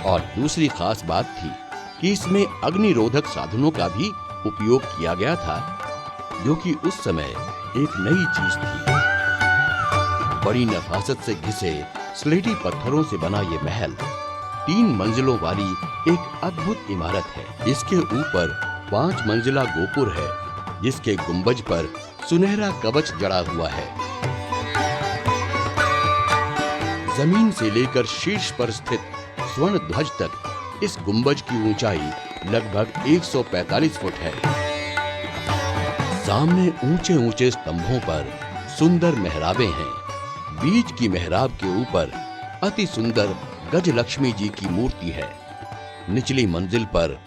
और दूसरी खास बात थी कि इसमें अग्निरोधक साधनों का भी उपयोग किया गया था, जो कि उस समय एक नई चीज थी। बड़ी नफासत से घिसे स्लेटी पत्थरों से बना ये महल 3 मंजिलों वाली एक अद्भुत इमारत है। इसके ऊपर 5 मंजिला गोपुर है, जिसके गुंबज पर सुनहरा कवच जड़ा हुआ है। जमीन से लेकर शीर्ष पर स्थित स्वर्ण ध्वज तक इस गुंबज की ऊंचाई लगभग 145 फुट है। सामने ऊंचे ऊंचे स्तंभों पर सुंदर मेहराबें हैं। बीच की मेहराब के ऊपर अति सुंदर गजलक्ष्मी जी की मूर्ति है। निचली मंजिल पर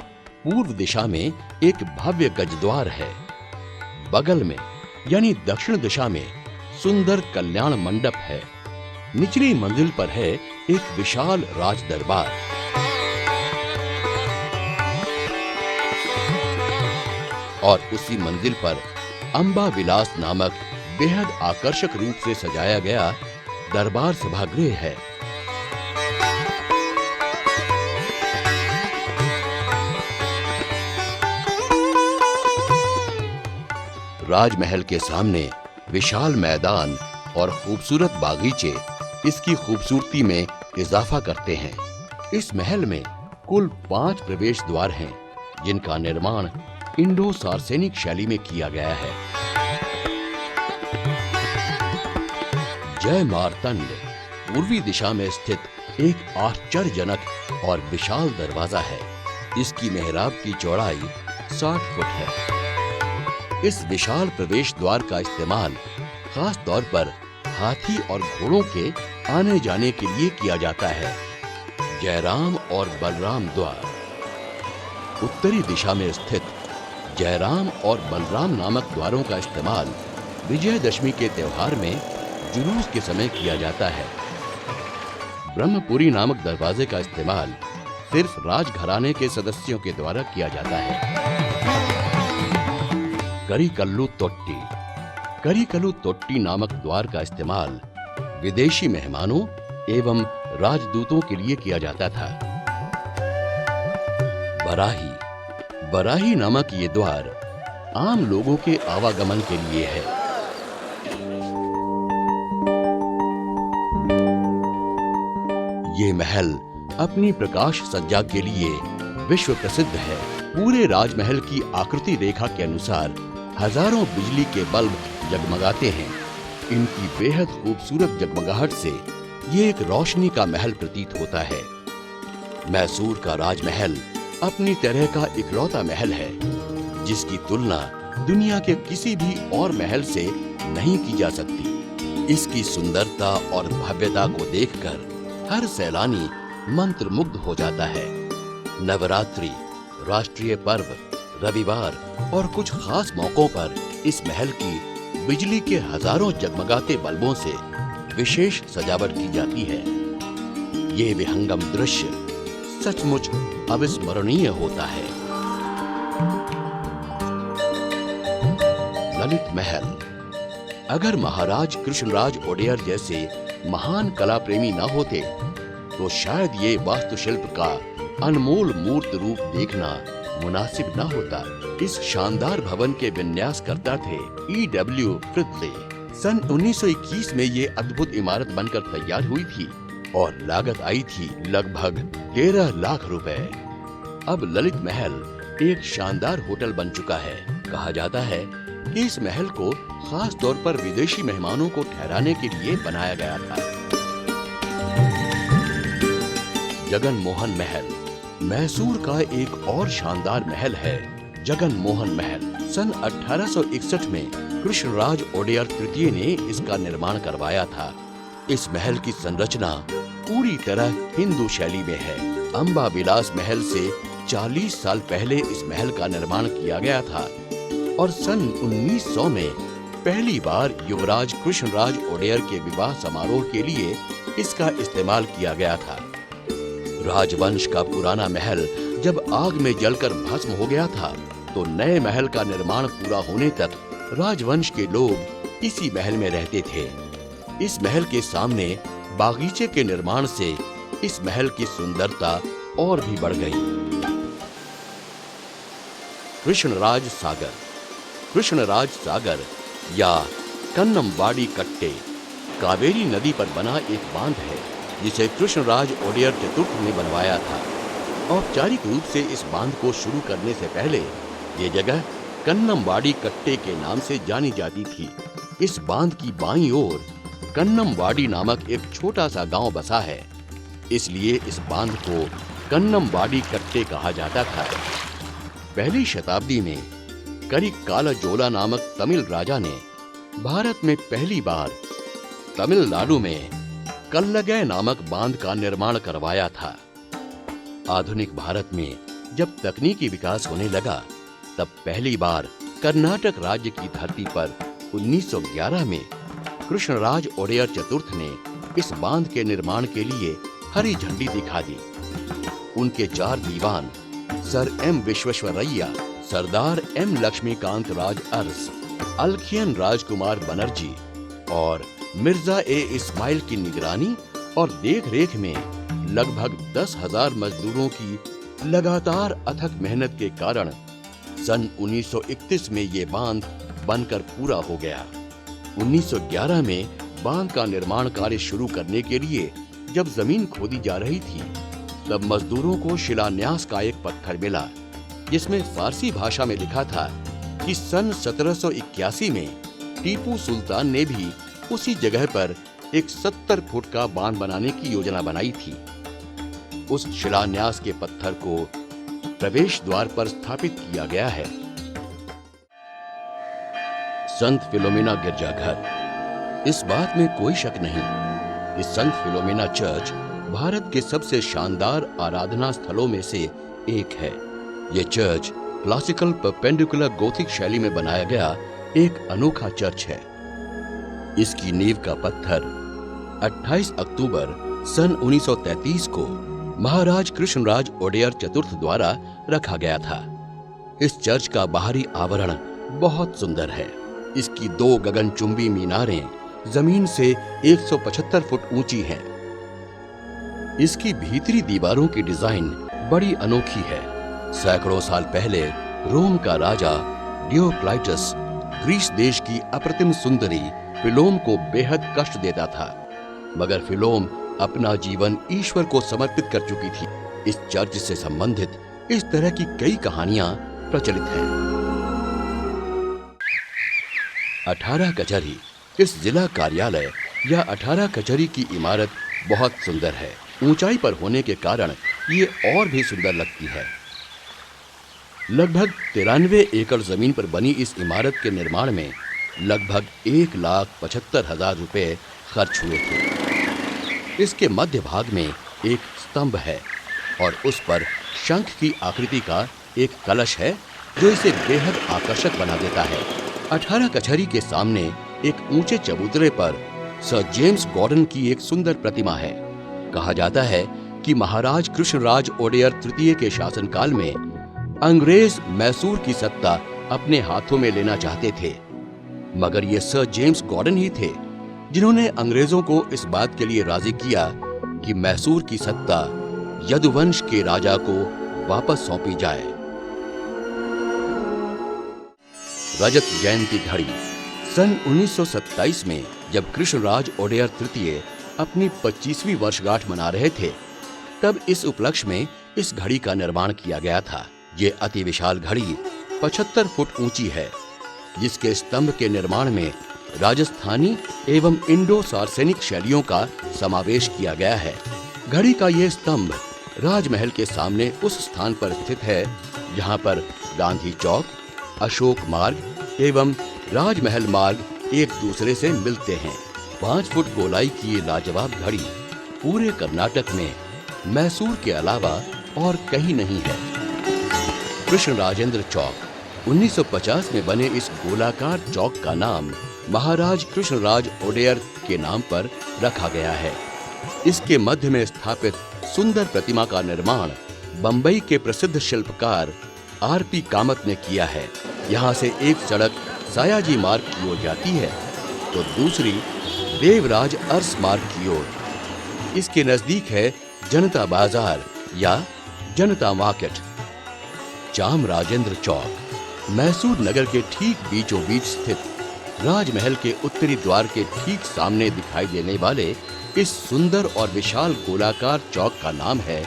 पूर्व दिशा में एक भव्य गजद्वार है। बगल में यानी दक्षिण दिशा में सुंदर कल्याण मंडप है। निचली मंजिल पर है एक विशाल राज दरबार। और उसी मंजिल पर अंबा विलास नामक बेहद आकर्षक रूप से सजाया गया दरबार सभागृह है। राजमहल के सामने विशाल मैदान और खूबसूरत बागीचे इसकी खूबसूरती में इजाफा करते हैं। इस महल में कुल 5 प्रवेश द्वार हैं, जिनका निर्माण इंडो सार्सेनिक शैली में किया गया है। जय मार्तंड पूर्वी दिशा में स्थित एक आश्चर्यजनक और विशाल दरवाजा है। इसकी मेहराब की चौड़ाई 60 फुट है। इस विशाल प्रवेश द्वार का इस्तेमाल खास तौर पर हाथी और घोड़ों के आने जाने के लिए किया जाता है। जयराम और बलराम द्वार उत्तरी दिशा में स्थित जयराम और बलराम नामक द्वारों का इस्तेमाल विजयदशमी के त्योहार में जुलूस के समय किया जाता है। ब्रह्मपुरी नामक दरवाजे का इस्तेमाल सिर्फ राजघराने के सदस्यों के द्वारा किया जाता है। करिकल्लू तोट्टी करिकल्लू तोट्टी नामक द्वार का इस्तेमाल विदेशी मेहमानों एवं राजदूतों के लिए किया जाता था। बराही बराही नामक ये द्वार आम लोगों के आवागमन के लिए है। ये महल अपनी प्रकाश सज्जा के लिए विश्व प्रसिद्ध है। पूरे राजमहल की आकृति रेखा के अनुसार हजारों बिजली के बल्ब जगमगाते हैं। इनकी बेहद खूबसूरत जगमगाहट से ये एक रोशनी का महल प्रतीत होता है। मैसूर का राजमहल अपनी तरह का इकलौता महल है, जिसकी तुलना दुनिया के किसी भी और महल से नहीं की जा सकती। इसकी सुंदरता और भव्यता को देखकर हर सैलानी मंत्रमुग्ध हो जाता है। नवरात्रि, राष्ट्रीय पर्व, रविवार और कुछ खास मौकों पर इस महल की बिजली के हजारों जगमगाते बल्बों से विशेष सजावट की जाती है। ये विहंगम दृश्य सचमुच अविस्मरणीय होता है। ललित महल। अगर महाराज कृष्णराज ओडेयर जैसे महान कला प्रेमी न होते तो शायद ये वास्तुशिल्प का अनमोल मूर्त रूप देखना मुनासिब न होता। इस शानदार भवन के विन्यासकर्ता थे E.W. फ्रिदले। सन 1921 में ये अद्भुत इमारत बनकर तैयार हुई थी और लागत आई थी लगभग 13 लाख रुपए। अब ललित महल एक शानदार होटल बन चुका है। कहा जाता है कि इस महल को खास तौर पर विदेशी मेहमानों को ठहराने के लिए बनाया गया था। जगन मोहन महल मैसूर का एक और शानदार महल है। जगन मोहन महल सन 1861 में कृष्णराज ओडेयर तृतीय ने इसका निर्माण करवाया था। इस महल की संरचना पूरी तरह हिंदू शैली में है। अंबा विलास महल से 40 साल पहले इस महल का निर्माण किया गया था और सन 1900 में पहली बार युवराज कृष्णराज ओडेयर के विवाह समारोह के लिए इसका इस्तेमाल किया गया था। राजवंश का पुराना महल जब आग में जलकर भस्म हो गया था तो नए महल का निर्माण पूरा होने तक राजवंश के लोग इसी महल में रहते थे। इस महल के सामने बागीचे के निर्माण से इस महल की सुंदरता और भी बढ़ गई। कृष्णराज सागर। कृष्णराज सागर या कन्नमवाड़ी कट्टे कावेरी नदी पर बना एक बांध है जिसे कृष्णराज ओडेयर चतुर्थ ने बनवाया था। औपचारिक रूप से इस बांध को शुरू करने से पहले ये जगह कन्नमवाड़ी कट्टे के नाम से जानी जाती थी। इस बांध की बाईं ओर कन्नमवाड़ी नामक एक छोटा सा गांव बसा है, इसलिए इस बांध को कन्नमवाड़ी कट्टे कहा जाता था। पहली शताब्दी में करिकालजोला नामक तमिल राजा ने भारत में पहली बार तमिलनाडु में कल्लगै नामक बांध का निर्माण करवाया था। आधुनिक भारत में जब तकनीकी विकास होने लगा, तब पहली बार कर्नाटक राज्य की धरती पर 1911 में कृष्णराज ओडेयर चतुर्थ ने इस बांध के निर्माण के लिए हरी झंडी दिखा दी। उनके 4 दीवान सर एम विश्वेश्वरैया, सरदार एम लक्ष्मीकांत राज अरस, अलखियन राजकुमार बनर्जी और मिर्जा ए इस्माइल की निगरानी और देखरेख में लगभग 10,000 मजदूरों की लगातार अथक मेहनत के कारण सन 1931 में ये बांध बनकर पूरा हो गया। 1911 में बांध का निर्माण कार्य शुरू करने के लिए जब जमीन खोदी जा रही थी, तब मजदूरों को शिलान्यास का एक पत्थर मिला, जिसमें फारसी भाषा में लिखा था कि सन 1781 में टीपू सुल्तान ने भी उसी जगह पर एक 70 फुट का बांध बनाने की योजना बनाई थी। उस शिलान्यास के पत्थर को प्रवेश द्वार पर स्थापित किया गया है। संत फिलोमिना गिरजाघर। इस बात में कोई शक नहीं कि संत फिलोमिना चर्च भारत के सबसे शानदार आराधना स्थलों में से एक है। यह चर्च क्लासिकल परपेंडिकुलर गोथिक शैली में बनाया गया एक अनोखा चर्च है। इसकी नींव का पत्थर 28 अक्टूबर सन 1933 को महाराज कृष्णराज ओडेयर चतुर्थ द्वारा रखा गया था। इस चर्च का बाहरी आवरण बहुत सुंदर है। इसकी 2 गगनचुंबी मीनारें जमीन से 175 फुट ऊंची हैं। इसकी भीतरी दीवारों की डिजाइन बड़ी अनोखी है। सैकड़ों साल पहले रोम का राजा डियोक्लाइटस ग्रीस देश की अप्रतिम सुंदरी फिलोम को बेहद कष्ट देता था, मगर फिलोम अपना जीवन ईश्वर को समर्पित कर चुकी थी। इस चर्च से संबंधित इस तरह की कई कहानियां प्रचलित हैं। 18 कचहरी। इस जिला कार्यालय या 18 कचहरी की इमारत बहुत सुंदर है। ऊंचाई पर होने के कारण ये और भी सुंदर लगती है। लगभग 93 एकड़ जमीन पर बनी इस इमारत के निर्माण में लगभग 1,75,000 रुपए खर्च हुए थे। इसके मध्य भाग में एक स्तंभ है और उस पर शंख की आकृति का एक कलश है, जो इसे बेहद आकर्षक बना देता है। 18 कचहरी के सामने एक ऊंचे चबूतरे पर सर जेम्स गॉर्डन की एक सुंदर प्रतिमा है। कहा जाता है कि महाराज कृष्णराज ओडेयर तृतीय के शासनकाल में अंग्रेज मैसूर की सत्ता अपने हाथों में लेना चाहते थे, मगर ये सर जेम्स गॉर्डन ही थे जिन्होंने अंग्रेजों को इस बात के लिए राजी किया कि मैसूर की सत्ता यदुवंश के राजा को वापस सौंपी जाए। रजत जयंती घड़ी। सन 1927 में जब कृष्णराज ओडेयर तृतीय अपनी 25वीं वर्षगांठ मना रहे थे, तब इस उपलक्ष्य में इस घड़ी का निर्माण किया गया था। ये अति विशाल घड़ी 75 फुट ऊंची है, जिसके स्तंभ के निर्माण में राजस्थानी एवं इंडो सार्सेनिक शैलियों का समावेश किया गया है। घड़ी का यह स्तंभ राजमहल के सामने उस स्थान पर स्थित है जहां पर गांधी चौक, अशोक मार्ग एवं राजमहल मार्ग एक दूसरे से मिलते हैं। 5 फुट गोलाई की ये लाजवाब घड़ी पूरे कर्नाटक में मैसूर के अलावा और कहीं नहीं है। कृष्ण राजेंद्र चौक। 1950 में बने इस गोलाकार चौक का नाम महाराज कृष्णराज ओडेयर के नाम पर रखा गया है। इसके मध्य में स्थापित सुंदर प्रतिमा का निर्माण बंबई के प्रसिद्ध शिल्पकार आर.पी. कामत ने किया है। यहाँ से एक सड़क सायाजी मार्ग की ओर जाती है तो दूसरी देवराज अरस मार्ग की ओर। इसके नजदीक है जनता बाजार या जनता मार्केट, चामराजेंद्र चौक। मैसूर नगर के ठीक बीचों बीच स्थित राजमहल के उत्तरी द्वार के ठीक सामने दिखाई देने वाले इस सुंदर और विशाल गोलाकार चौक का नाम है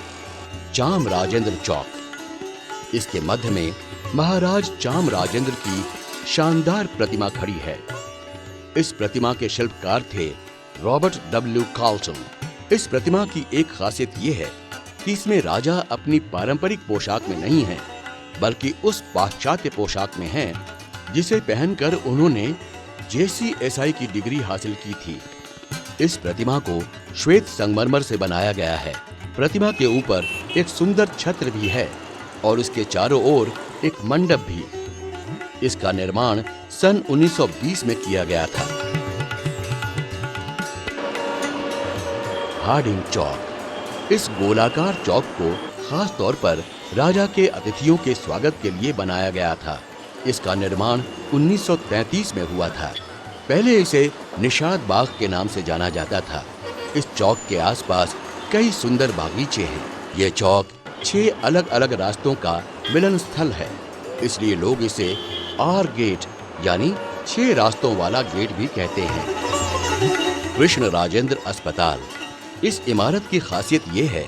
चामराजेंद्र चौक। इसके मध्य में महाराज चामराजेंद्र की शानदार प्रतिमा खड़ी है। इस प्रतिमा के शिल्पकार थे रॉबर्ट डब्ल्यू कार्लसन। इस प्रतिमा की एक खासियत यह है कि इसमें राजा अपनी पारंपरिक पोशाक में नहीं है, बल्कि उस पाश्चात्य पोशाक में हैं जिसे पहनकर उन्होंने JCSI की डिग्री हासिल की थी। इस प्रतिमा को श्वेत संगमरमर से बनाया गया है। प्रतिमा के ऊपर एक सुंदर छत्र भी है और उसके चारों ओर एक मंडप भी। इसका निर्माण सन 1920 में किया गया था। हार्डिंग चौक। इस गोलाकार चौक को खास तौर पर राजा के अतिथियों के स्वागत के लिए बनाया गया था। इसका निर्माण 1933 में हुआ था। पहले इसे निषाद बाग के नाम से जाना जाता था। इस चौक के आसपास कई सुंदर बागीचे हैं। यह चौक 6 अलग अलग रास्तों का मिलन स्थल है, इसलिए लोग इसे आर गेट यानी 6 रास्तों वाला गेट भी कहते हैं। कृष्ण राजेंद्र अस्पताल। इस इमारत की खासियत यह है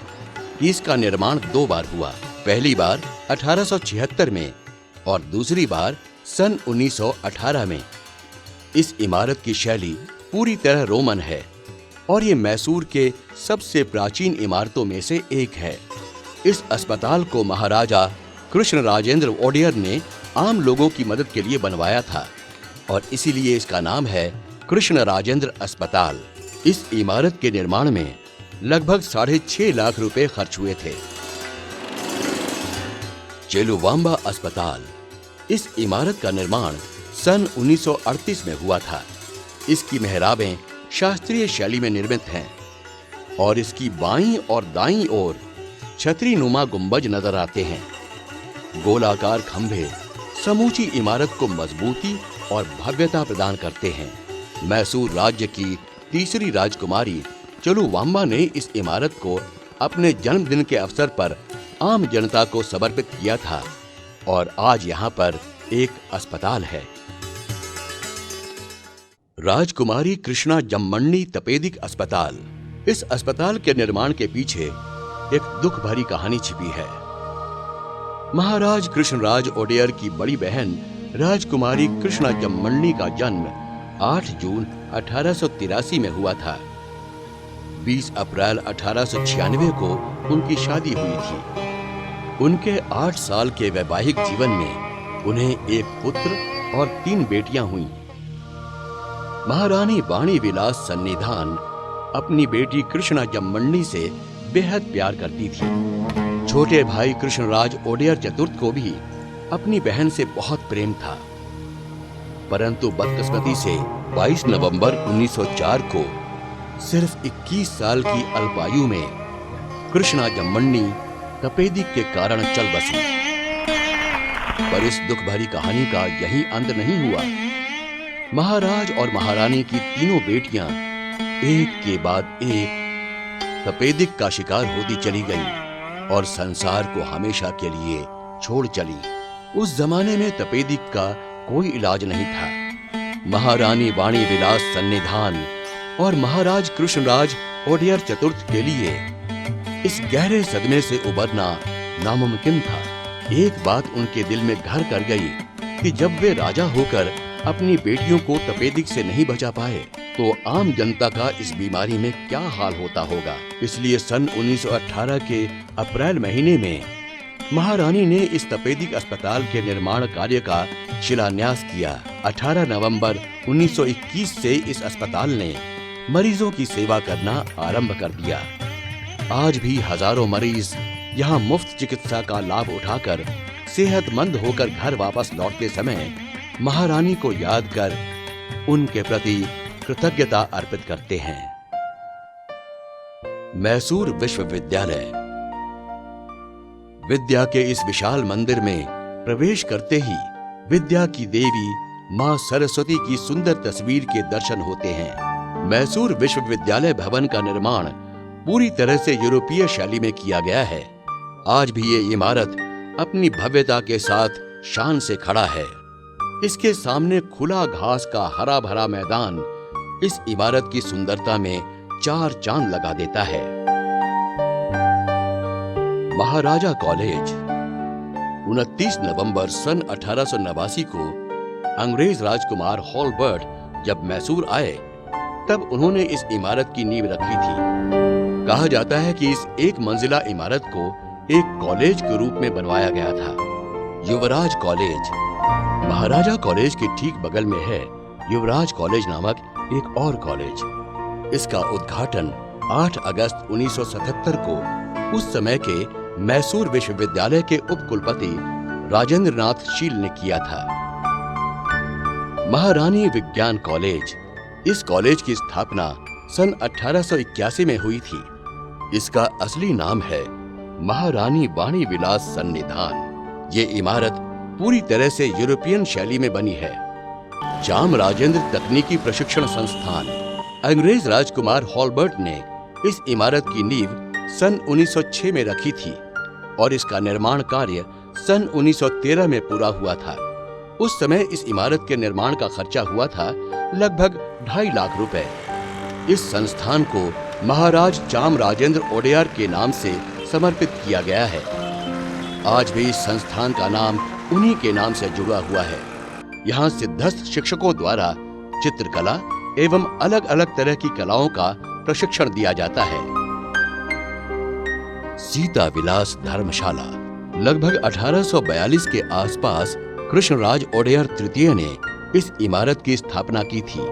कि इसका निर्माण 2 बार हुआ। पहली बार 1876 में और दूसरी बार सन 1918 में। इस इमारत की शैली पूरी तरह रोमन है और ये मैसूर के सबसे प्राचीन इमारतों में से एक है। इस अस्पताल को महाराजा कृष्ण राजेंद्र ओडेयर ने आम लोगों की मदद के लिए बनवाया था और इसीलिए इसका नाम है कृष्ण राजेंद्र अस्पताल। इस इमारत के निर्माण में लगभग 6.5 लाख रुपए खर्च हुए थे। चेलुवांबा अस्पताल। इस इमारत का निर्माण सन 1938 में हुआ था। इसकी मेहराबें शास्त्रीय शैली में निर्मित हैं और इसकी बाईं और दाईं ओर छतरी नुमा गुंबज नजर आते हैं। गोलाकार खंभे समूची इमारत को मजबूती और भव्यता प्रदान करते हैं। मैसूर राज्य की तीसरी राजकुमारी चेलुवांबा ने इस इमारत को अपने जन्मदिन के अवसर पर आम जनता को समर्पित किया था और आज यहाँ पर एक अस्पताल है। राजकुमारी कृष्णा जम्मण्णी तपेदिक अस्पताल। इस अस्पताल के निर्माण के पीछे एक दुख भरी कहानी छिपी है। महाराज कृष्णराज ओडेयर की बड़ी बहन राजकुमारी कृष्णा जम्मण्णी का जन्म 8 जून 1883 में हुआ था। 20 अप्रैल 1896 को उनकी शादी हुई थी। उनके 8 साल के वैवाहिक जीवन में उन्हें एक पुत्र और 3 बेटियां हुईं। महारानी वाणी विलास सन्निधान अपनी बेटी कृष्णा जम्मण्णी से बेहद प्यार करती थी। छोटे भाई कृष्णराज ओडेयर चतुर्थ को भी अपनी बहन से बहुत प्रेम था, परंतु बदकिस्मती से 22 नवंबर 1904 को सिर्फ 21 साल की अल्पायु में कृष्णा जम्मण्णी तपेदिक के कारण चल बसी। पर इस दुख भरी कहानी का यही अंत नहीं हुआ। महाराज और महारानी की तीनों बेटियां एक के बाद एक तपेदिक का शिकार होती चली गईं और संसार को हमेशा के लिए छोड़ चली। उस जमाने में तपेदिक का कोई इलाज नहीं था। महारानी वाणी विलास सन्निधान और महाराज कृष्णराज ओडेयर चतुर्थ के लिए इस गहरे सदमे से उबरना नामुमकिन था। एक बात उनके दिल में घर कर गई कि जब वे राजा होकर अपनी बेटियों को तपेदिक से नहीं बचा पाए तो आम जनता का इस बीमारी में क्या हाल होता होगा। इसलिए सन 1918 के अप्रैल महीने में महारानी ने इस तपेदिक अस्पताल के निर्माण कार्य का शिलान्यास किया। 18 नवंबर 1921 से इस अस्पताल ने मरीजों की सेवा करना आरंभ कर दिया। आज भी हजारों मरीज यहाँ मुफ्त चिकित्सा का लाभ उठाकर सेहतमंद होकर घर वापस लौटते समय महारानी को याद कर उनके प्रति कृतज्ञता अर्पित करते हैं। मैसूर विश्वविद्यालय। विद्या के इस विशाल मंदिर में प्रवेश करते ही विद्या की देवी मां सरस्वती की सुंदर तस्वीर के दर्शन होते हैं। मैसूर विश्वविद्यालय भवन का निर्माण पूरी तरह से यूरोपीय शैली में किया गया है आज भी ये इमारत अपनी भव्यता के साथ शान से खड़ा है। इसके सामने खुला घास का हरा भरा मैदान इस इमारत की सुंदरता में चार चांद लगा देता है। महाराजा कॉलेज 29 नवंबर सन 1889 को अंग्रेज राजकुमार हॉलबर्ट जब मैसूर आए तब उन्होंने इस इमारत की नींव रखी थी। कहा जाता है कि इस एक मंजिला इमारत को एक कॉलेज के रूप में बनवाया गया था, युवराज कॉलेज। महाराजा कॉलेज के ठीक बगल में है युवराज कॉलेज नामक एक और कॉलेज। इसका उद्घाटन 8 अगस्त 1977 को उस समय के मैसूर विश्वविद्यालय के उपकुलपति राजेंद्र नाथ शील ने किया था। महारानी विज्ञान कॉलेज, इस कॉलेज की स्थापना सन 1881 में हुई थी। इसका असली नाम है महारानी वाणी विलास सन्निधान। ये इमारत पूरी तरह से यूरोपियन शैली में बनी है। चाम राजेंद्र तकनीकी प्रशिक्षण संस्थान, अंग्रेज राजकुमार हॉलबर्ट ने इस इमारत की नींव सन 1906 में रखी थी और इसका निर्माण कार्य सन 1913 में पूरा हुआ था। उस समय इस इमारत के निर्माण का खर्चा हुआ था लगभग 2.5 लाख रुपए। इस संस्थान को महाराज चाम राजेंद्र ओडेयर के नाम से समर्पित किया गया है। आज भी इस संस्थान का नाम उन्हीं के नाम से जुड़ा हुआ है। यहाँ सिद्धस्थ शिक्षकों द्वारा चित्रकला एवं अलग अलग तरह की कलाओं का प्रशिक्षण दिया जाता है। सीता विलास धर्मशाला, लगभग 1842 के आसपास कृष्णराज ओडेयर तृतीय ने इस इमारत की स्थापना की थी।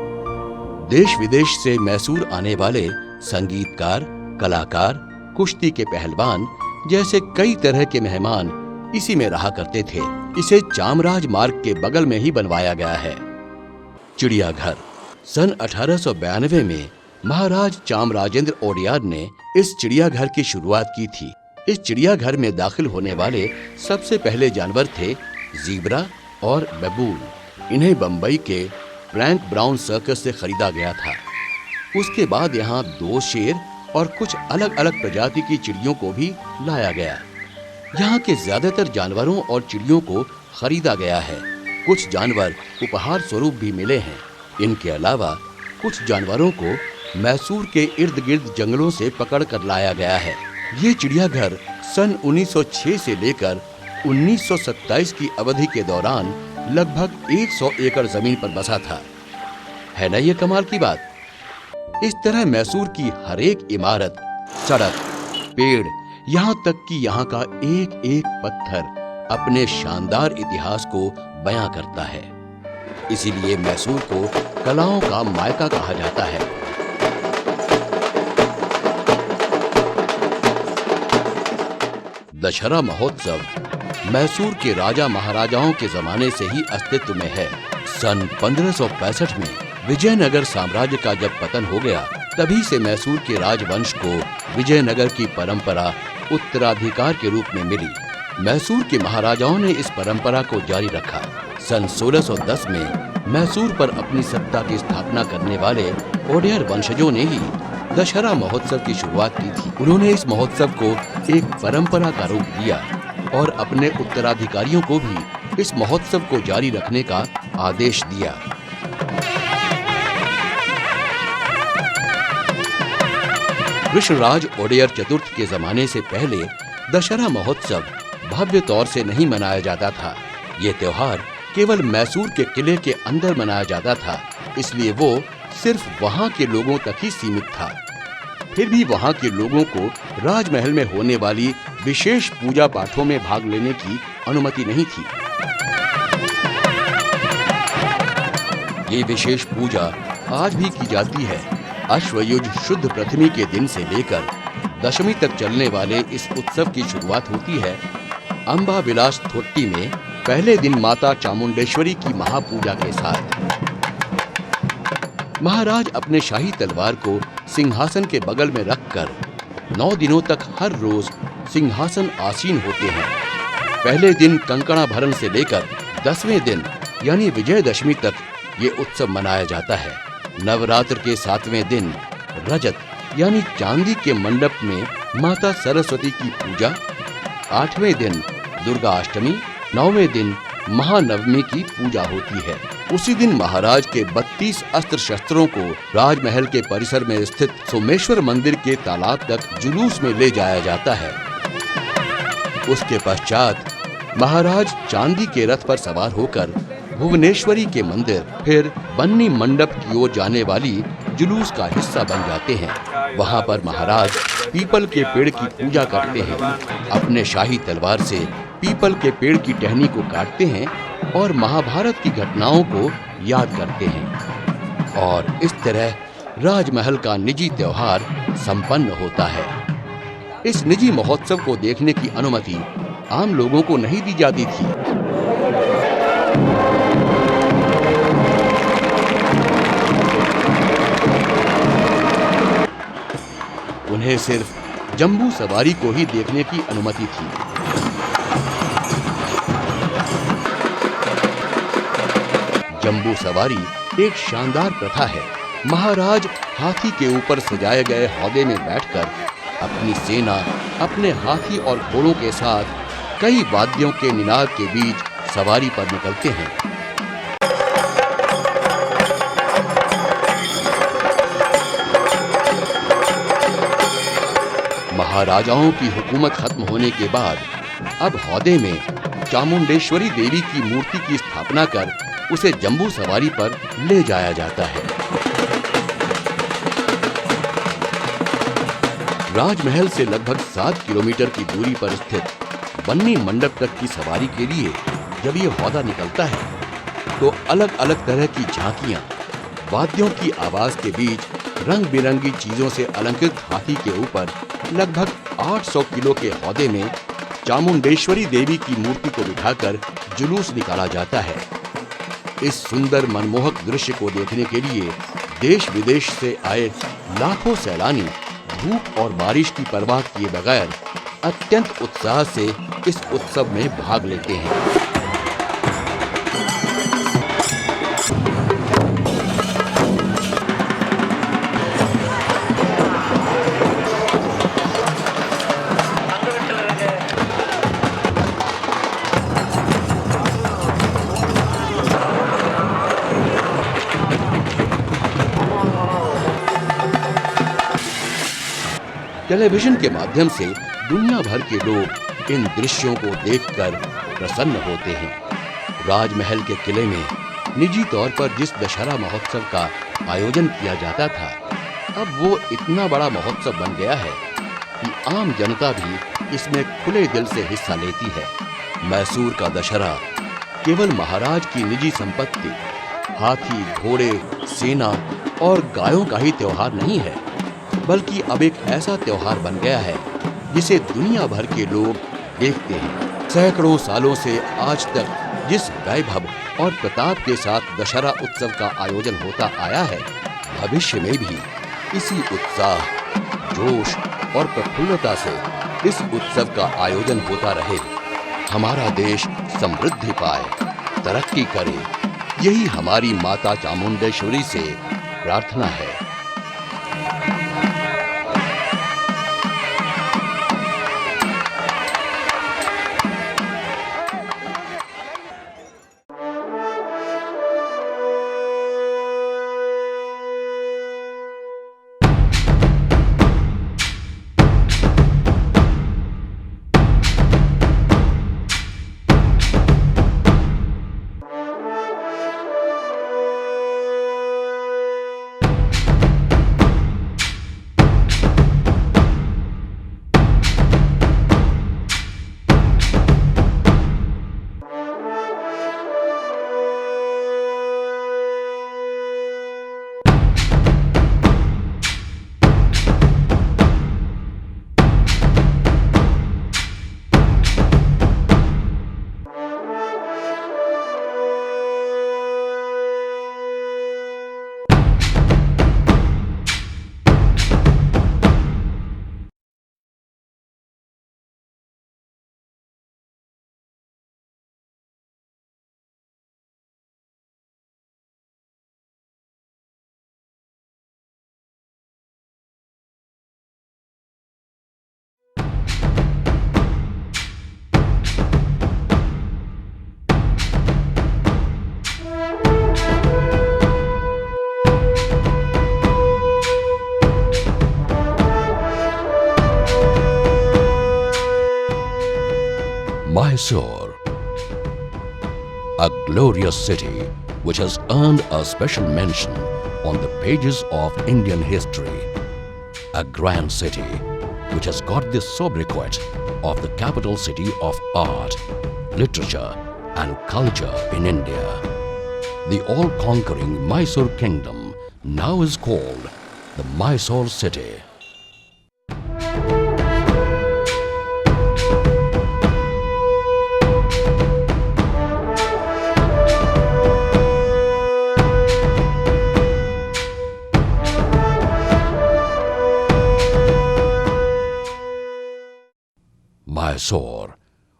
देश विदेश से मैसूर आने वाले संगीतकार, कलाकार, कुश्ती के पहलवान जैसे कई तरह के मेहमान इसी में रहा करते थे। इसे चामराज मार्ग के बगल में ही बनवाया गया है। चिड़ियाघर, सन 1892 में महाराज चामराजेंद्र ओडेयर ने इस चिड़ियाघर की शुरुआत की थी। इस चिड़ियाघर में दाखिल होने वाले सबसे पहले जानवर थे ज़ीब्रा और बेबून। इन्हें बंबई के फ्रैंक ब्राउन सर्कस से खरीदा गया था। उसके बाद यहाँ 2 शेर और कुछ अलग अलग प्रजाति की चिड़ियों को भी लाया गया। यहाँ के ज्यादातर जानवरों और चिड़ियों को खरीदा गया है। कुछ जानवर उपहार स्वरूप भी मिले हैं। इनके अलावा कुछ जानवरों को मैसूर के इर्द गिर्द जंगलों से पकड़ कर लाया गया है। ये चिड़ियाघर सन 1906 से लेकर 1927 की अवधि के दौरान लगभग 100 एकड़ जमीन पर बसा था। है ना ये कमाल की बात। इस तरह मैसूर की हर एक इमारत, सड़क, पेड़, यहाँ तक कि यहाँ का एक एक पत्थर अपने शानदार इतिहास को बयां करता है। इसीलिए मैसूर को कलाओं का मायका कहा जाता है। दशहरा महोत्सव मैसूर के राजा महाराजाओं के जमाने से ही अस्तित्व में है। सन 1565 में विजयनगर साम्राज्य का जब पतन हो गया, तभी से मैसूर के राजवंश को विजयनगर की परंपरा उत्तराधिकार के रूप में मिली। मैसूर के महाराजाओं ने इस परंपरा को जारी रखा। सन 1610 में मैसूर पर अपनी सत्ता की स्थापना करने वाले ओडेयर वंशजों ने ही दशहरा महोत्सव की शुरुआत की थी। उन्होंने इस महोत्सव को एक परंपरा का रूप दिया और अपने उत्तराधिकारियों को भी इस महोत्सव को जारी रखने का आदेश दिया। कृष्णराज ओडेयर चतुर्थ के जमाने से पहले दशहरा महोत्सव भव्य तौर से नहीं मनाया जाता था। ये त्योहार केवल मैसूर के किले के अंदर मनाया जाता था, इसलिए वो सिर्फ वहाँ के लोगों तक ही सीमित था। फिर भी वहाँ के लोगों को राजमहल में होने वाली विशेष पूजा पाठों में भाग लेने की अनुमति नहीं थी। ये विशेष पूजा आज भी की जाती है। अश्वयुज शुद्ध प्रथमी के दिन से लेकर दशमी तक चलने वाले इस उत्सव की शुरुआत होती है अंबा विलास थोट्टी में पहले दिन माता चामुंडेश्वरी की महापूजा के साथ। महाराज अपने शाही तलवार को सिंहासन के बगल में रखकर 9 दिनों तक हर रोज सिंहासन आसीन होते हैं। पहले दिन कंकड़ा भरण से लेकर 10वें दिन यानी विजयदशमी तक ये उत्सव मनाया जाता है। नवरात्र के 7वें दिन रजत यानी चांदी के मंडप में माता सरस्वती की पूजा, 8वें दिन दुर्गा अष्टमी, 9वें दिन महानवमी की पूजा होती है। उसी दिन महाराज के 32 अस्त्र शस्त्रों को राजमहल के परिसर में स्थित सोमेश्वर मंदिर के तालाब तक जुलूस में ले जाया जाता है। उसके पश्चात महाराज चांदी के रथ पर सवार होकर भुवनेश्वरी के मंदिर, फिर बन्नी मंडप की ओर जाने वाली जुलूस का हिस्सा बन जाते हैं। वहां पर महाराज पीपल के पेड़ की पूजा करते हैं, अपने शाही तलवार से पीपल के पेड़ की टहनी को काटते हैं और महाभारत की घटनाओं को याद करते हैं। और इस तरह राजमहल का निजी त्योहार संपन्न होता है। इस निजी महोत्सव को देखने की अनुमति आम लोगों को नहीं दी जाती थी। उन्हें सिर्फ जंबू सवारी को ही देखने की अनुमति थी। जंबू सवारी एक शानदार प्रथा है। महाराज हाथी के ऊपर सजाए गए हौदे में बैठकर अपनी सेना, अपने हाथी और घोड़ों के साथ कई वाद्यों के निनाद के बीच सवारी पर निकलते हैं। महाराजाओं की हुकूमत खत्म होने के बाद अब हौदे में चामुंडेश्वरी देवी की मूर्ति की स्थापना कर उसे जंबू सवारी पर ले जाया जाता है। राजमहल से लगभग 7 किलोमीटर की दूरी पर स्थित बन्नी मंडप तक की सवारी के लिए जब ये हौदा निकलता है तो अलग अलग तरह की झांकियां, वाद्यों की आवाज के बीच रंग बिरंगी चीजों से अलंकृत हाथी के ऊपर लगभग 800 किलो के हौदे में चामुंडेश्वरी देवी की मूर्ति को बिठाकर जुलूस निकाला जाता है। इस सुंदर मनमोहक दृश्य को देखने के लिए देश विदेश से आए लाखों सैलानी धूप और बारिश की परवाह किए बगैर अत्यंत उत्साह से इस उत्सव में भाग लेते हैं। टेलीविजन के माध्यम से दुनिया भर के लोग इन दृश्यों को देखकर प्रसन्न होते हैं। राजमहल के किले में निजी तौर पर जिस दशहरा महोत्सव का आयोजन किया जाता था, अब वो इतना बड़ा महोत्सव बन गया है कि आम जनता भी इसमें खुले दिल से हिस्सा लेती है। मैसूर का दशहरा केवल महाराज की निजी संपत्ति, हाथी, घोड़े, सेना और गायों का ही त्योहार नहीं है, बल्कि अब एक ऐसा त्योहार बन गया है जिसे दुनिया भर के लोग देखते हैं। सैकड़ों सालों से आज तक जिस वैभव और प्रताप के साथ दशहरा उत्सव का आयोजन होता आया है, भविष्य में भी इसी उत्साह, जोश और प्रफुल्लता से इस उत्सव का आयोजन होता रहे। हमारा देश समृद्धि पाए, तरक्की करे, यही हमारी माता चामुंडेश्वरी से प्रार्थना है। Mysore, a glorious city which has earned a special mention on the pages of Indian history. A grand city which has got the sobriquet of the capital city of art, literature and culture in India. The all-conquering Mysore kingdom now is called the Mysore city. Mysore,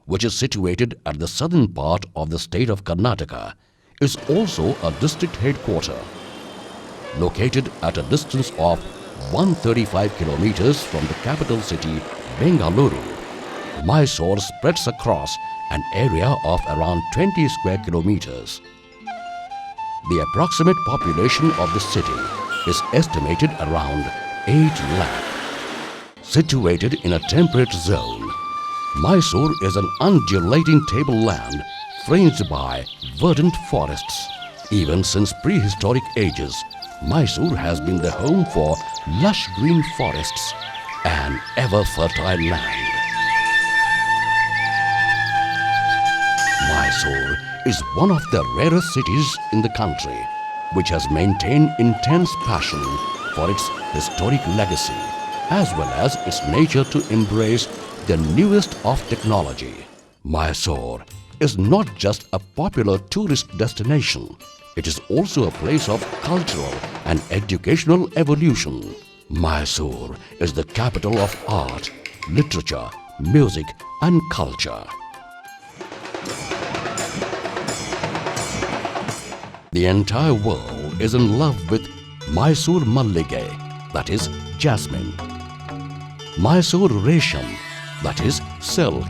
which is situated at the southern part of the state of Karnataka, is also a district headquarter. Located at a distance of 135 kilometers from the capital city, Bengaluru, Mysore spreads across an area of around 20 square kilometers. The approximate population of the city is estimated around 8 lakh. Situated in a temperate zone, Mysore is an undulating tableland fringed by verdant forests. Even since prehistoric ages, Mysore has been the home for lush green forests and ever fertile land. Mysore is one of the rarest cities in the country, which has maintained intense passion for its historic legacy, as well as its nature to embrace the newest of technology. Mysore is not just a popular tourist destination, it is also a place of cultural and educational evolution. Mysore is the capital of art, literature, music and culture. The entire world is in love with Mysore Mallige, that is jasmine, Mysore Resham, that is silk,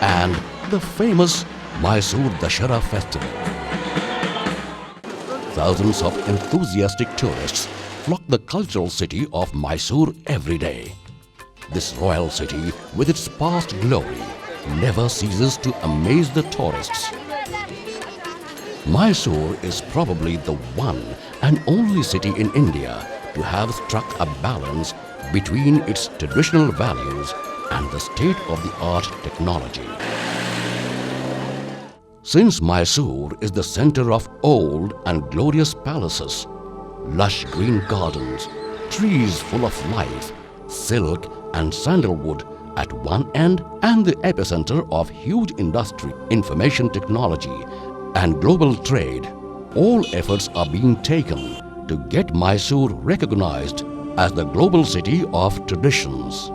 and the famous Mysore Dashera festival. Thousands of enthusiastic tourists flock the cultural city of Mysore every day. This royal city, with its past glory, never ceases to amaze the tourists. Mysore is probably the one and only city in India to have struck a balance between its traditional values and the state-of-the-art technology. Since Mysore is the center of old and glorious palaces, lush green gardens, trees full of life, silk and sandalwood at one end, and the epicenter of huge industry, information technology and global trade, all efforts are being taken to get Mysore recognized as the global city of traditions.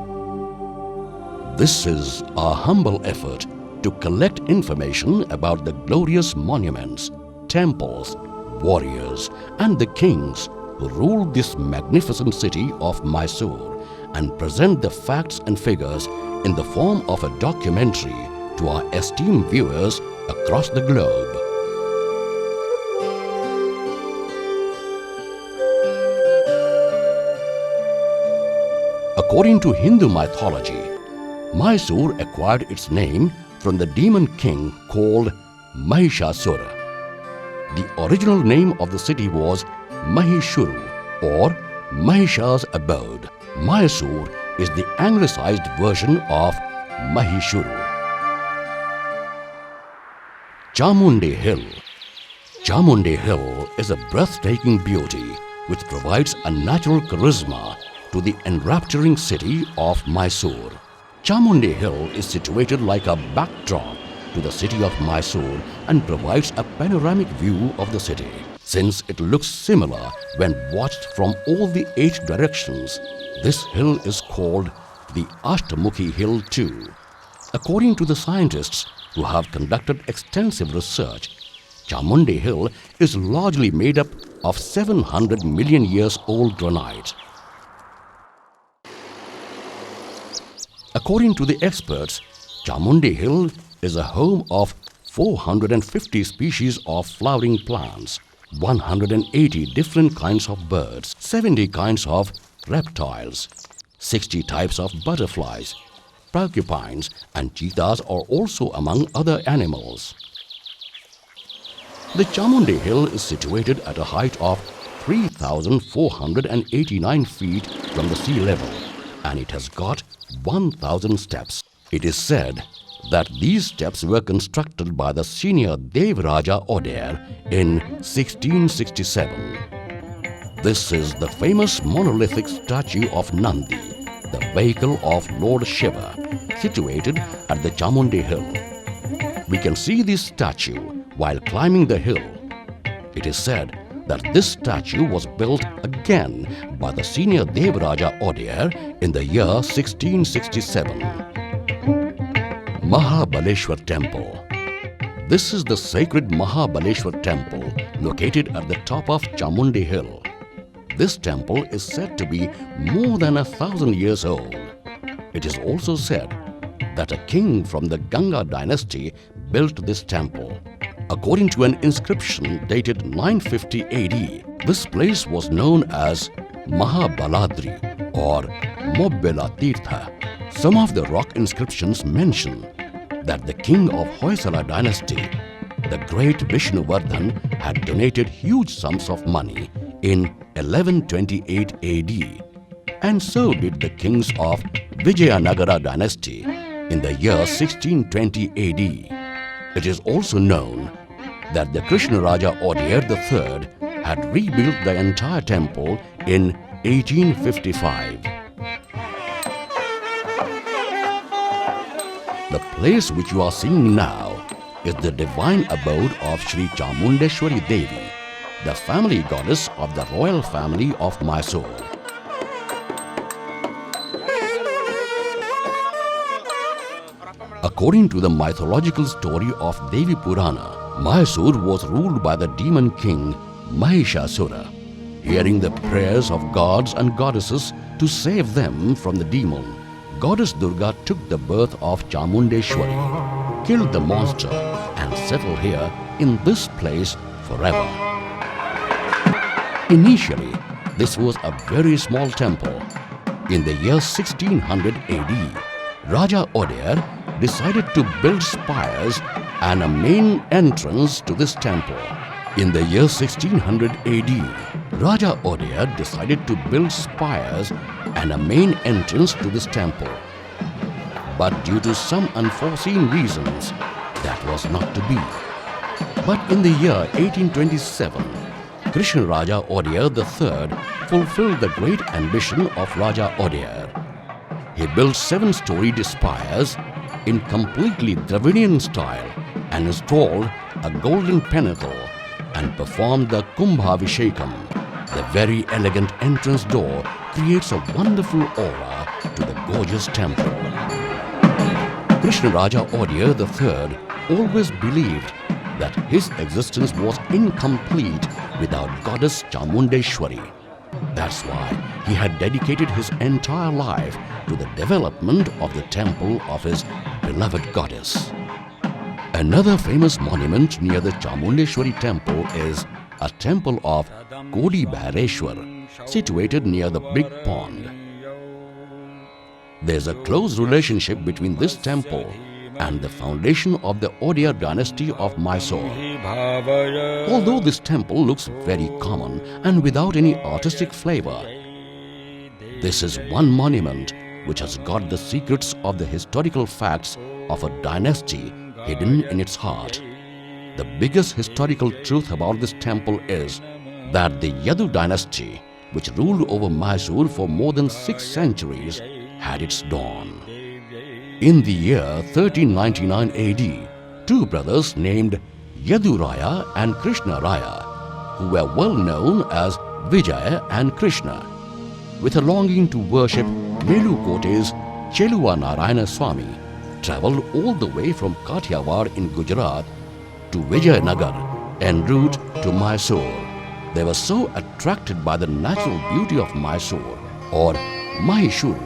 This is our humble effort to collect information about the glorious monuments, temples, warriors and the kings who ruled this magnificent city of Mysore, and present the facts and figures in the form of a documentary to our esteemed viewers across the globe. According to Hindu mythology, Mysore acquired its name from the demon king called Mahishasura. The original name of the city was Mahishuru, or Mahisha's abode. Mysore is the anglicized version of Mahishuru. Chamundi Hill. Chamundi Hill is a breathtaking beauty which provides a natural charisma to the enrapturing city of Mysore. Chamundi Hill is situated like a backdrop to the city of Mysore and provides a panoramic view of the city. Since it looks similar when watched from all the 8 directions, this hill is called the Ashtamukhi Hill too. According to the scientists who have conducted extensive research, Chamundi Hill is largely made up of 700 million years old granite. According to the experts, Chamundi Hill is a home of 450 species of flowering plants, 180 different kinds of birds, 70 kinds of reptiles, 60 types of butterflies, porcupines, and cheetahs are also among other animals. The Chamundi Hill is situated at a height of 3,489 feet from the sea level, and it has got 1,000 steps. It is said that these steps were constructed by the senior Devaraja Odair in 1667. This is the famous monolithic statue of Nandi, the vehicle of Lord Shiva, situated at the Chamundi Hill. We can see this statue while climbing the hill. It is said that this statue was built again by the senior Devaraja Odair in the year 1667. Mahabaleshwar Temple. This is the sacred Mahabaleshwar Temple located at the top of Chamundi Hill. This temple is said to be more than 1,000 years old. It is also said that a king from the Ganga dynasty built this temple. According to an inscription dated 950 AD, this place was known as Mahabaladri or Mobbela Tirtha. Some of the rock inscriptions mention that the king of Hoysala dynasty, the great Vishnuvardhan, had donated huge sums of money in 1128 AD, and so did the kings of Vijayanagara dynasty in the year 1620 AD. It is also known that the Krishnaraja Odair III had rebuilt the entire temple in 1855. The place which you are seeing now is the divine abode of Sri Chamundeshwari Devi, the family goddess of the royal family of Mysore. According to the mythological story of Devi Purana, Mysore was ruled by the demon king Mahishasura. Hearing the prayers of gods and goddesses to save them from the demon, Goddess Durga took the birth of Chamundeshwari, killed the monster, and settled here in this place forever. Initially, this was a very small temple. In the year 1600 AD, Raja Odair decided to build spires and a main entrance to this temple. In the year 1600 AD, Raja Odair decided to build spires and a main entrance to this temple. But due to some unforeseen reasons, that was not to be. But in the year 1827, Krishnaraja Odair III fulfilled the great ambition of Raja Odair. He built 7-storied spires in completely Dravidian style and installed a golden pinnacle and performed the Kumbhavishekam. The very elegant entrance door creates a wonderful aura to the gorgeous temple. Krishnaraja Odair III always believed that his existence was incomplete without goddess Chamundeshwari. That's why he had dedicated his entire life to the development of the temple of his beloved goddess. Another famous monument near the Chamundeshwari temple is a temple of Kodi Bhaireshwar, situated near the big pond. There's a close relationship between this temple and the foundation of the Odair dynasty of Mysore. Although this temple looks very common and without any artistic flavor, this is one monument which has got the secrets of the historical facts of a dynasty hidden in its heart. The biggest historical truth about this temple is that the Yadu dynasty, which ruled over Mysore for more than 6 centuries, had its dawn. In the year 1399 AD, 2 brothers named Yaduraya and Krishnaraya, who were well known as Vijaya and Krishna, with a longing to worship Melukote's Cheluva Narayana Swami, travelled all the way from Kathiawar in Gujarat to Vijayanagar en route to Mysore. They were so attracted by the natural beauty of Mysore, or Mahishuru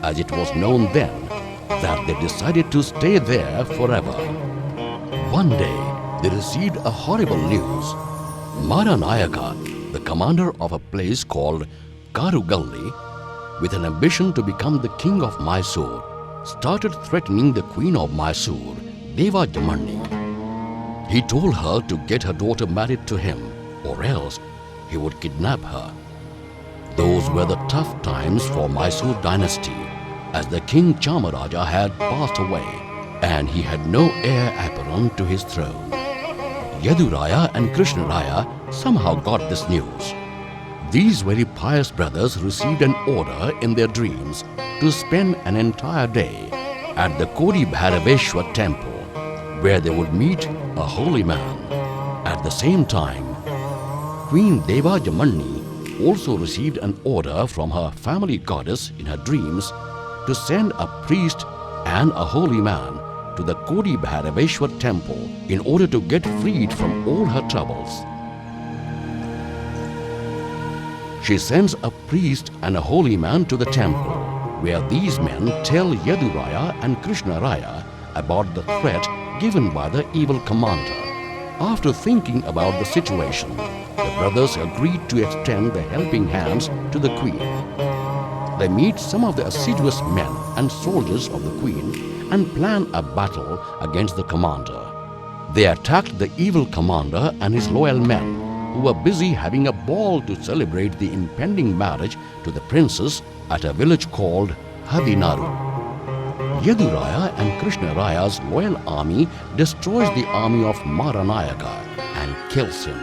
as it was known then, that they decided to stay there forever. One day, they received a horrible news. Maranayaka, the commander of a place called Karugalli, with an ambition to become the king of Mysore, started threatening the queen of Mysore, Deva Jamanni. He told her to get her daughter married to him, or else he would kidnap her. Those were the tough times for Mysore dynasty, as the king Chamaraja had passed away and he had no heir apparent to his throne. Yaduraya and Krishnaraya somehow got this news. These very pious brothers received an order in their dreams to spend an entire day at the Kodi Bhairaveshwar temple, where they would meet a holy man. At the same time, Queen Deva Jamanni also received an order from her family goddess in her dreams to send a priest and a holy man to the Kodi Bhairaveshwar temple in order to get freed from all her troubles. She sends a priest and a holy man to the temple, where these men tell Yaduraya and Krishnaraya about the threat given by the evil commander. After thinking about the situation, the brothers agreed to extend the helping hands to the queen. They meet some of the assiduous men and soldiers of the queen and plan a battle against the commander. They attacked the evil commander and his loyal men, who were busy having a ball to celebrate the impending marriage to the princess at a village called Hadinaru. Yaduraya and Krishnaraya's loyal army destroys the army of Maranayaka and kills him.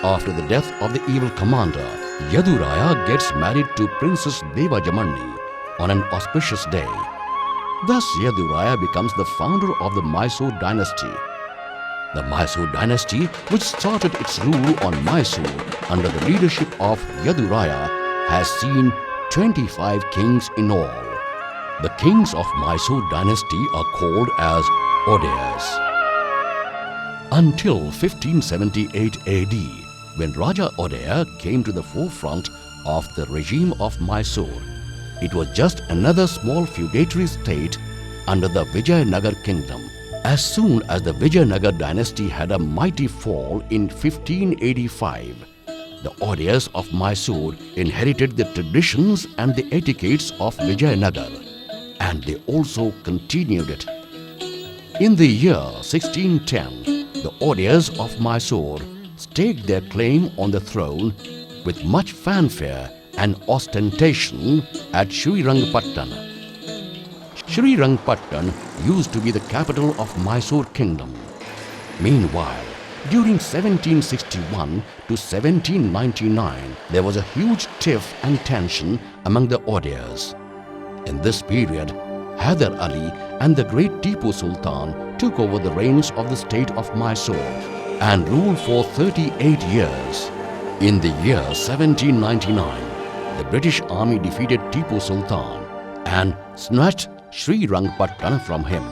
After the death of the evil commander, Yaduraya gets married to Princess Deva Jamanni on an auspicious day. Thus Yaduraya becomes the founder of the Mysore dynasty. The Mysore dynasty, which started its rule on Mysore under the leadership of Yaduraya, has seen 25 kings in all. The kings of Mysore dynasty are called as Odayars. Until 1578 AD, when Raja Odayar came to the forefront of the regime of Mysore, it was just another small feudatory state under the Vijayanagar kingdom. As soon as the Vijayanagar dynasty had a mighty fall in 1585, the Odayars of Mysore inherited the traditions and the etiquettes of Vijayanagar, and they also continued it. In the year 1610, the Odayars of Mysore staked their claim on the throne with much fanfare and ostentation at Srirangpattan. Srirangpattan used to be the capital of Mysore kingdom. Meanwhile, during 1761 to 1799, there was a huge tiff and tension among the Odayars. In this period, Hyder Ali and the great Tipu Sultan took over the reins of the state of Mysore and ruled for 38 years. In the year 1799, the British army defeated Tipu Sultan and snatched Srirangpattan from him.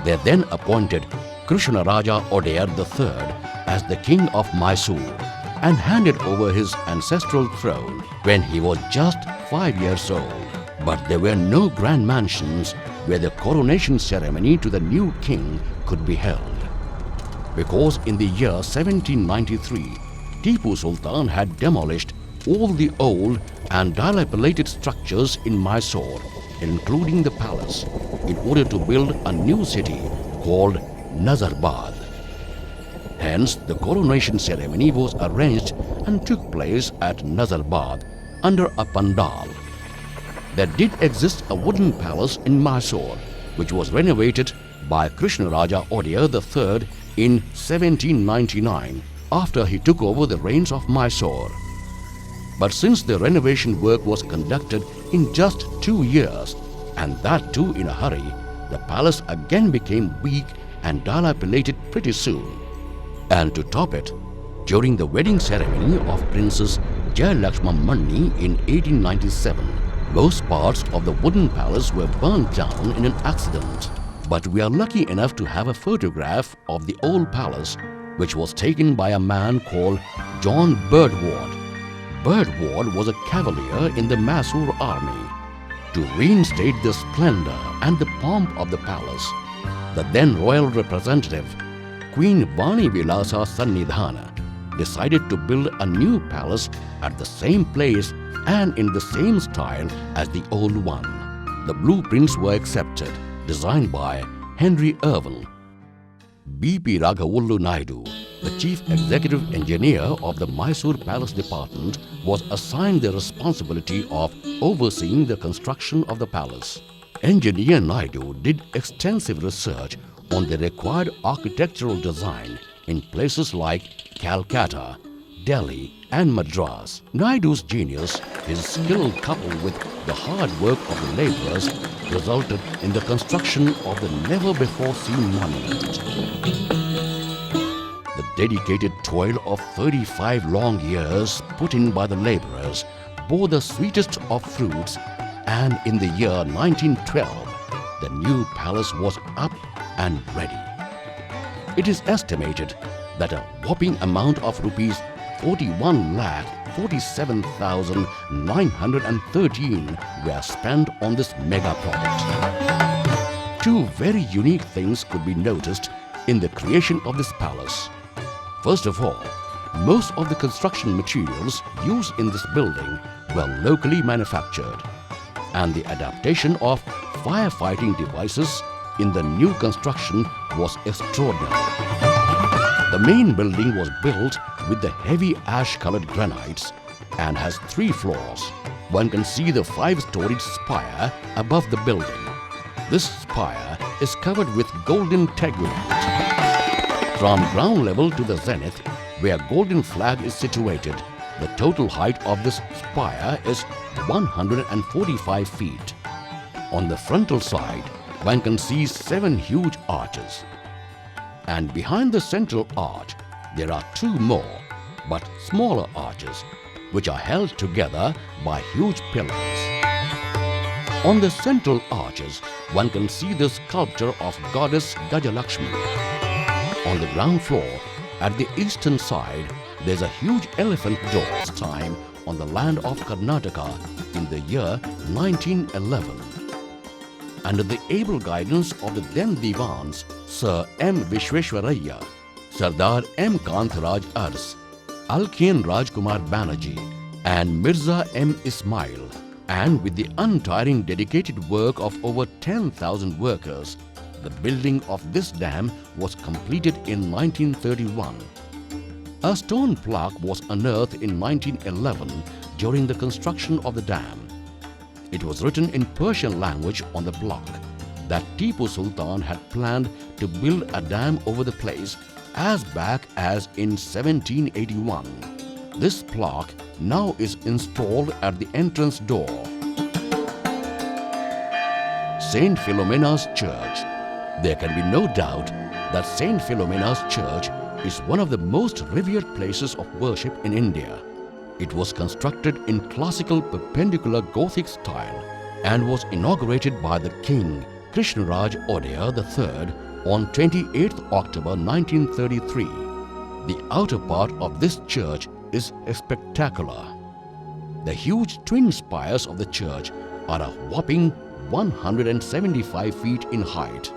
They then appointed Krishnaraja Odayar III as the king of Mysore and handed over his ancestral throne when he was just 5 years old. But there were no grand mansions where the coronation ceremony to the new king could be held. Because in the year 1793, Tipu Sultan had demolished all the old and dilapidated structures in Mysore, including the palace, in order to build a new city called Nazarbad. Hence, the coronation ceremony was arranged and took place at Nazarbad under a pandal. There did exist a wooden palace in Mysore, which was renovated by Krishnaraja Odayar III in 1799 after he took over the reins of Mysore. But since the renovation work was conducted in just 2 years, and that too in a hurry, the palace again became weak and dilapidated pretty soon. And to top it, during the wedding ceremony of Princess Jayalakshmi in 1897, most parts of the wooden palace were burnt down in an accident. But we are lucky enough to have a photograph of the old palace, which was taken by a man called John Birdwood. Birdwood was a cavalier in the Mysore army. To reinstate the splendor and the pomp of the palace, the then royal representative, Queen Vani Vilasa Sannidhana, decided to build a new palace at the same place and in the same style as the old one. The blueprints were accepted, designed by Henry Irwin. B.P. Raghavullu Naidu, the chief executive engineer of the Mysore Palace Department, was assigned the responsibility of overseeing the construction of the palace. Engineer Naidu did extensive research on the required architectural design in places like Calcutta, Delhi and Madras. Naidu's genius, his skill coupled with the hard work of the laborers, resulted in the construction of the never-before-seen monument. The dedicated toil of 35 long years put in by the laborers bore the sweetest of fruits, and in the year 1912, the new palace was up and ready. It is estimated that a whopping amount of rupees 41,47,913 were spent on this mega project. Two very unique things could be noticed in the creation of this palace. First of all, most of the construction materials used in this building were locally manufactured, and the adaptation of firefighting devices in the new construction was extraordinary. The main building was built with the heavy ash-colored granites and has 3 floors. One can see the 5-storied spire above the building. This spire is covered with golden tegument. From ground level to the zenith, where Golden Flag is situated, the total height of this spire is 145 feet. On the frontal side, one can see 7 huge arches. And behind the central arch, there are 2 more, but smaller arches, which are held together by huge pillars. On the central arches, one can see the sculpture of goddess Gajalakshmi. On the ground floor, at the eastern side, there's a huge elephant door. This time on the land of Karnataka in the year 1911. Under the able guidance of the then Divans, Sir M. Vishweshwaraya, Sardar M. Kantharaj Ars, Alkien Rajkumar Banerjee and Mirza M. Ismail, and with the untiring dedicated work of over 10,000 workers, the building of this dam was completed in 1931. A stone plaque was unearthed in 1911 during the construction of the dam. It was written in Persian language on the block that Tipu Sultan had planned to build a dam over the place as back as in 1781. This plaque now is installed at the entrance door. Saint Philomena's Church. There can be no doubt that Saint Philomena's Church is one of the most revered places of worship in India. It was constructed in classical perpendicular Gothic style and was inaugurated by the King Krishnaraj Odeya III on 28 October 1933. The outer part of this church is spectacular. The huge twin spires of the church are a whopping 175 feet in height.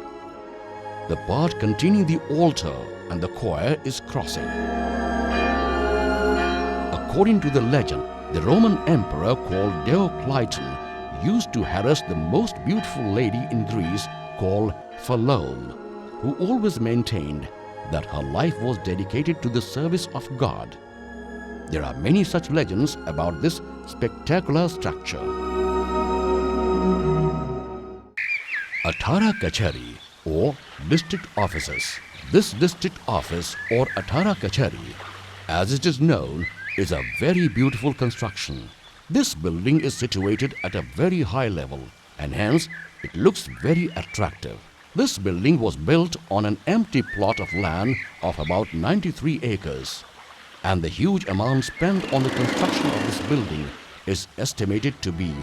The part containing the altar and the choir is crossing. According to the legend, the Roman emperor called Diocletian used to harass the most beautiful lady in Greece called Phalome, who always maintained that her life was dedicated to the service of God. There are many such legends about this spectacular structure. Athara Kachari or District Offices. This district office or Athara Kachari, as it is known, is a very beautiful construction. This building is situated at a very high level and hence it looks very attractive. This building was built on an empty plot of land of about 93 acres, and the huge amount spent on the construction of this building is estimated to be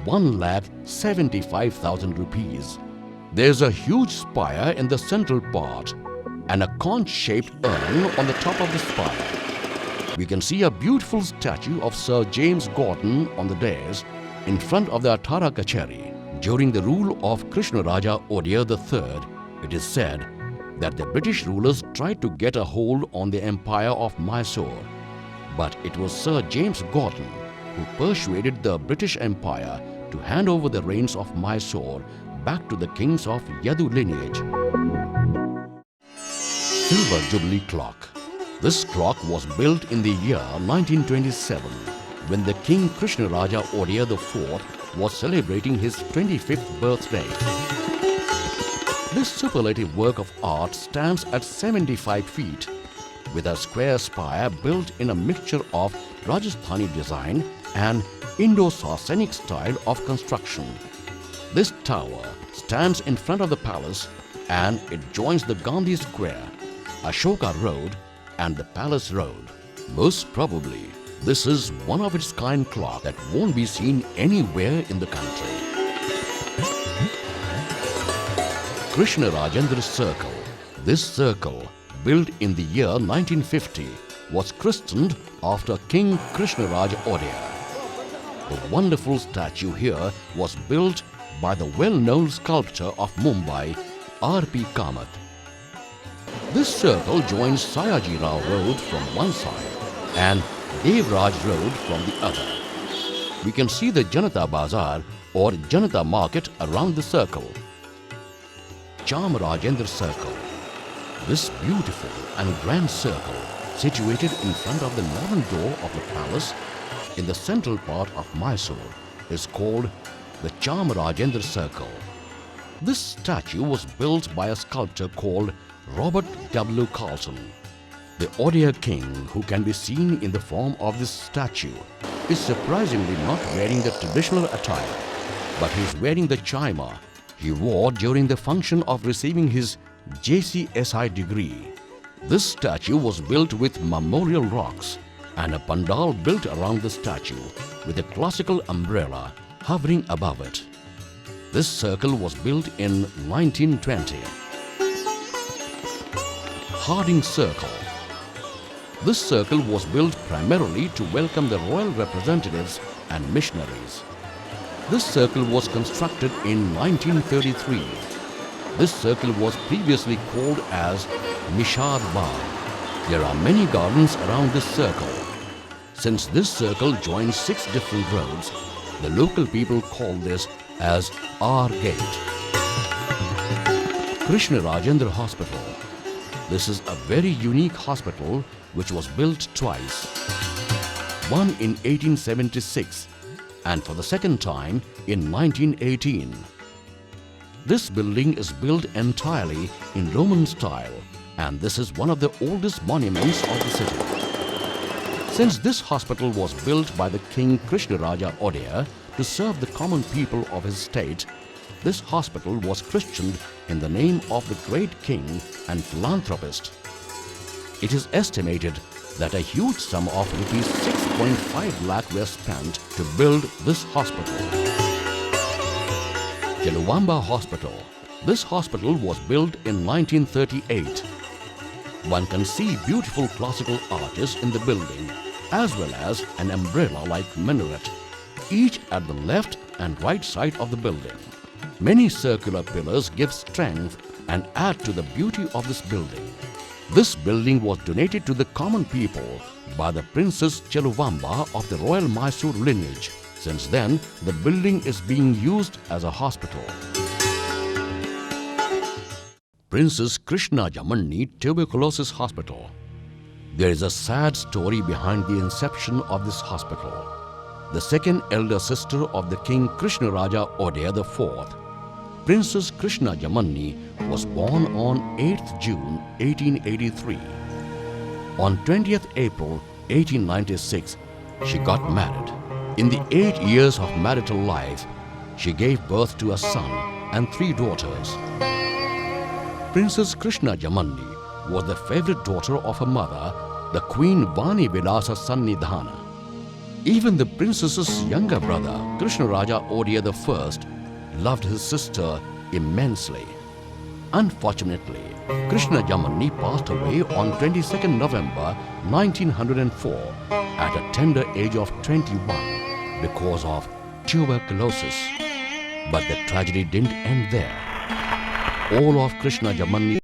1,75,000 rupees. There's a huge spire in the central part and a conch-shaped urn on the top of the spire. We can see a beautiful statue of Sir James Gordon on the dais in front of the Athara Kachari. During the rule of Krishnaraja Odeya III, it is said that the British rulers tried to get a hold on the empire of Mysore, but it was Sir James Gordon who persuaded the British Empire to hand over the reins of Mysore back to the kings of Yadu lineage. Silver Jubilee Clock. This clock was built in the year 1927 when the King Krishnaraja Odia IV was celebrating his 25th birthday. This superlative work of art stands at 75 feet with a square spire built in a mixture of Rajasthani design and Indo-Saracenic style of construction. This tower stands in front of the palace and it joins the Gandhi Square, Ashoka Road and the Palace Road. Most probably, this is one of its kind clock that won't be seen anywhere in the country. Krishna Rajendra Circle. This circle, built in the year 1950, was christened after King Krishnaraj Odia. The wonderful statue here was built by the well-known sculptor of Mumbai, R.P. Kamath. This circle joins Sayaji Rao Road from one side and Devraj Road from the other. We can see the Janata Bazaar or Janata Market around the circle. Chamarajendra Circle. This beautiful and grand circle, situated in front of the northern door of the palace in the central part of Mysore, is called the Chamarajendra Circle. This statue was built by a sculptor called Robert W. Carlson. The Odia king, who can be seen in the form of this statue, is surprisingly not wearing the traditional attire, but he is wearing the chaima he wore during the function of receiving his JCSI degree. This statue was built with memorial rocks and a pandal built around the statue with a classical umbrella hovering above it. This circle was built in 1920. Harding Circle. This circle was built primarily to welcome the royal representatives and missionaries. This circle was constructed in 1933. This circle was previously called as Nishad Bagh. There are many gardens around this circle. Since this circle joins 6 different roads, the local people call this as R Gate. Krishna Rajendra Hospital. This is a very unique hospital which was built twice. One in 1876 and for the second time in 1918. This building is built entirely in Roman style and this is one of the oldest monuments of the city. Since this hospital was built by the King Krishnaraja Odia to serve the common people of his state, this hospital was christened in the name of the great king and philanthropist. It is estimated that a huge sum of rupees 6.5 lakh were spent to build this hospital. Cheluvamba Hospital. This hospital was built in 1938. One can see beautiful classical arches in the building as well as an umbrella-like minaret, each at the left and right side of the building. Many circular pillars give strength and add to the beauty of this building. This building was donated to the common people by the Princess Cheluvamba of the Royal Mysore lineage. Since then, the building is being used as a hospital. Princess Krishna Jamanni Tuberculosis Hospital. There is a sad story behind the inception of this hospital. The second elder sister of the King Krishnaraja Odia IV, Princess Krishna Jamanni, was born on 8th June 1883. On 20th April 1896, she got married. In the 8 years of marital life, she gave birth to a son and 3 daughters. Princess Krishna Jamanni was the favorite daughter of her mother, the Queen Vani Vilasa Sannidhana. Even the princess's younger brother, Krishnaraja Odia I, loved his sister immensely. Unfortunately, Krishna Jamanni passed away on 22nd November 1904 at a tender age of 21 because of tuberculosis. But the tragedy didn't end there. All of Krishna Jamanni